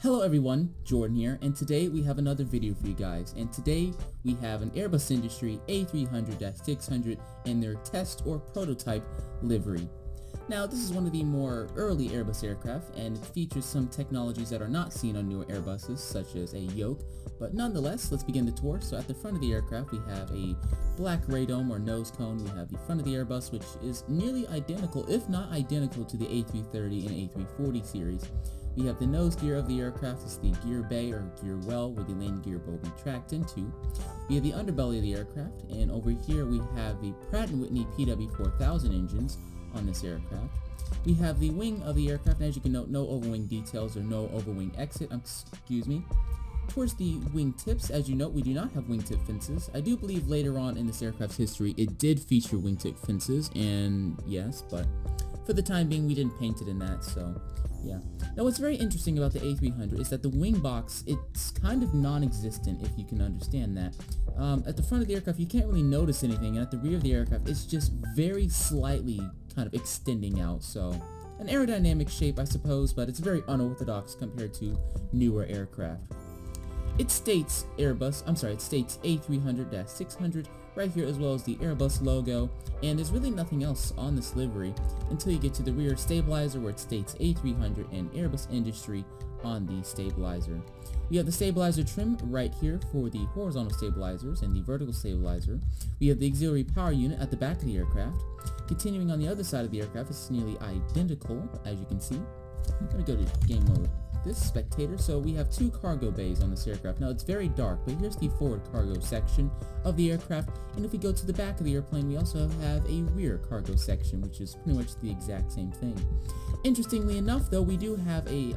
Hello everyone, Jordan here, and today we have another video for you guys, and today we have an Airbus Industrie A300-600 in their test or prototype livery. Now this is one of the more early Airbus aircraft, and it features some technologies that are not seen on newer Airbuses, such as a yoke, but nonetheless, let's begin the tour. So at the front of the aircraft we have a black radome or nose cone. We have the front of the Airbus, which is nearly identical, if not identical, to the A330 and A340 series. We have the nose gear of the aircraft. It's the gear bay or gear well where the landing gear will be tracked into. We have the underbelly of the aircraft, and over here we have the Pratt & Whitney PW4000 engines on this aircraft. We have the wing of the aircraft, and as you can note, no overwing details or no overwing exit, Towards the wing tips, as you note, we do not have wingtip fences. I do believe later on in this aircraft's history it did feature wingtip fences, and yes, but for the time being we didn't paint it in that, so yeah. Now what's very interesting about the A300 is that the wing box, it's kind of non-existent, if you can understand that. At the front of the aircraft you can't really notice anything, and at the rear of the aircraft it's just very slightly kind of extending out, so an aerodynamic shape I suppose, but it's very unorthodox compared to newer aircraft. It states A300-600 right here, as well as the Airbus logo, and there's really nothing else on this livery until you get to the rear stabilizer where it states A300 and Airbus Industrie on the stabilizer. We have the stabilizer trim right here for the horizontal stabilizers and the vertical stabilizer. We have the auxiliary power unit at the back of the aircraft. Continuing on the other side of the aircraft, it's nearly identical, as you can see. Let me go to game mode. This spectator, so we have two cargo bays on this aircraft. Now it's very dark, but here's the forward cargo section of the aircraft, and if we go to the back of the airplane we also have a rear cargo section, which is pretty much the exact same thing. Interestingly enough though, we do have a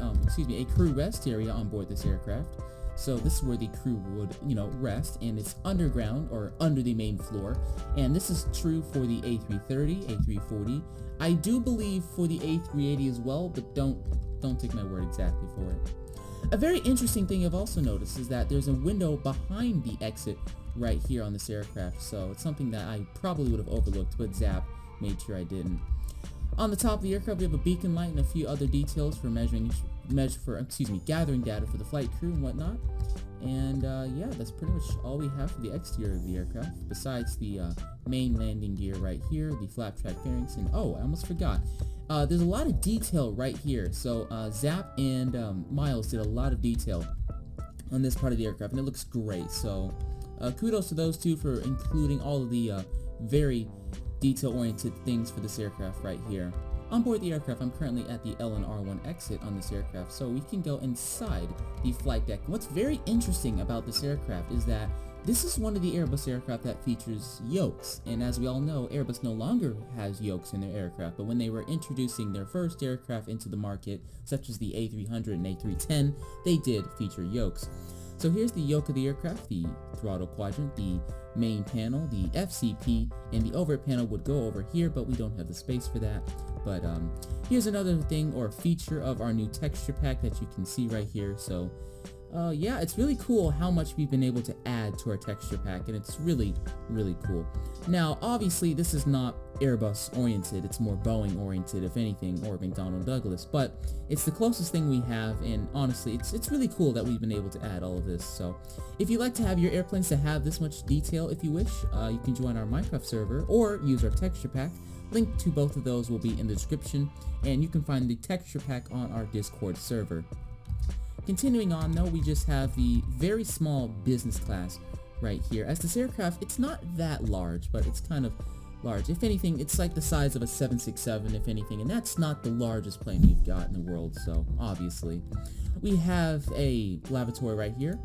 crew rest area on board this aircraft. So this is where the crew would, rest, and it's underground or under the main floor, and this is true for the A330, A340. I do believe for the A380 as well, but don't take my word exactly for it. A very interesting thing I've also noticed is that there's a window behind the exit right here on this aircraft, so it's something that I probably would have overlooked, but Zap made sure I didn't. On the top of the aircraft we have a beacon light and a few other details for gathering data for the flight crew and whatnot. And yeah, that's pretty much all we have for the exterior of the aircraft, besides the main landing gear right here, the flap track fairings, and oh, I almost forgot. There's a lot of detail right here, so Zap and Miles did a lot of detail on this part of the aircraft, and it looks great, so kudos to those two for including all of the very detail-oriented things for this aircraft right here. On board the aircraft, I'm currently at the LNR1 exit on this aircraft, so we can go inside the flight deck. What's very interesting about this aircraft is that this is one of the Airbus aircraft that features yokes, and as we all know, Airbus no longer has yokes in their aircraft, but when they were introducing their first aircraft into the market, such as the A300 and A310, they did feature yokes. So here's the yoke of the aircraft, the throttle quadrant, the main panel, the FCP, and the overhead panel would go over here, but we don't have the space for that. But here's another thing or feature of our new texture pack that you can see right here. So yeah, it's really cool how much we've been able to add to our texture pack, and it's really, really cool. Now, obviously, this is not Airbus oriented, it's more Boeing oriented, if anything, or McDonnell Douglas, but it's the closest thing we have, and honestly, it's really cool that we've been able to add all of this. So, if you'd like to have your airplanes to have this much detail, if you wish, you can join our Minecraft server, or use our texture pack. Link to both of those will be in the description, and you can find the texture pack on our Discord server. Continuing on though, we just have the very small business class right here. As this aircraft, it's not that large, but it's kind of large. If anything, it's like the size of a 767, if anything, and that's not the largest plane we've got in the world, so obviously. We have a lavatory right here.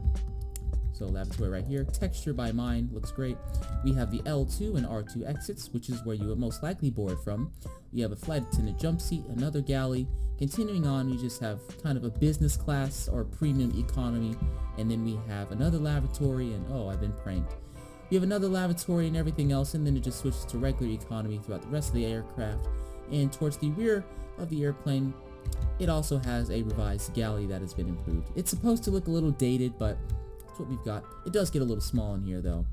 So lavatory right here, texture by mine, looks great. We have the L2 and R2 exits, which is where you would most likely board from. We have a flight attendant jump seat, another galley. Continuing on, we just have kind of a business class or premium economy, and then we have another lavatory, and oh, I've been pranked. We have another lavatory and everything else, and then it just switches to regular economy throughout the rest of the aircraft. And towards the rear of the airplane, it also has a revised galley that has been improved. It's supposed to look a little dated, but that's what we've got. It does get a little small in here though.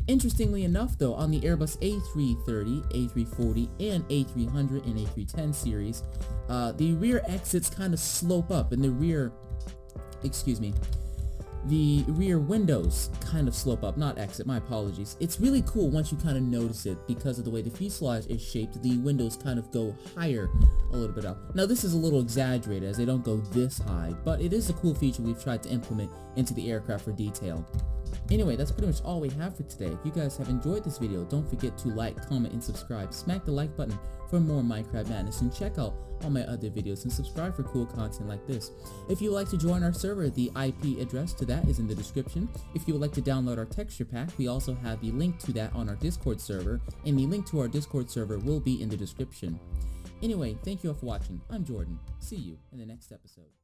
Interestingly enough though, on the Airbus A330, A340, and A300 and A310 series, the rear exits kind of slope up, and the rear the rear windows kind of slope up, not exit, my apologies. It's really cool once you kind of notice it because of the way the fuselage is shaped. The windows kind of go higher a little bit up. Now this is a little exaggerated as they don't go this high, but it is a cool feature we've tried to implement into the aircraft for detail. Anyway, that's pretty much all we have for today. If you guys have enjoyed this video, don't forget to like, comment, and subscribe. Smack the like button for more Minecraft madness, and check out all my other videos and subscribe for cool content like this. If you would like to join our server, the IP address to that is in the description. If you would like to download our texture pack, we also have the link to that on our Discord server, and the link to our Discord server will be in the description. Anyway, thank you all for watching. I'm Jordan. See you in the next episode.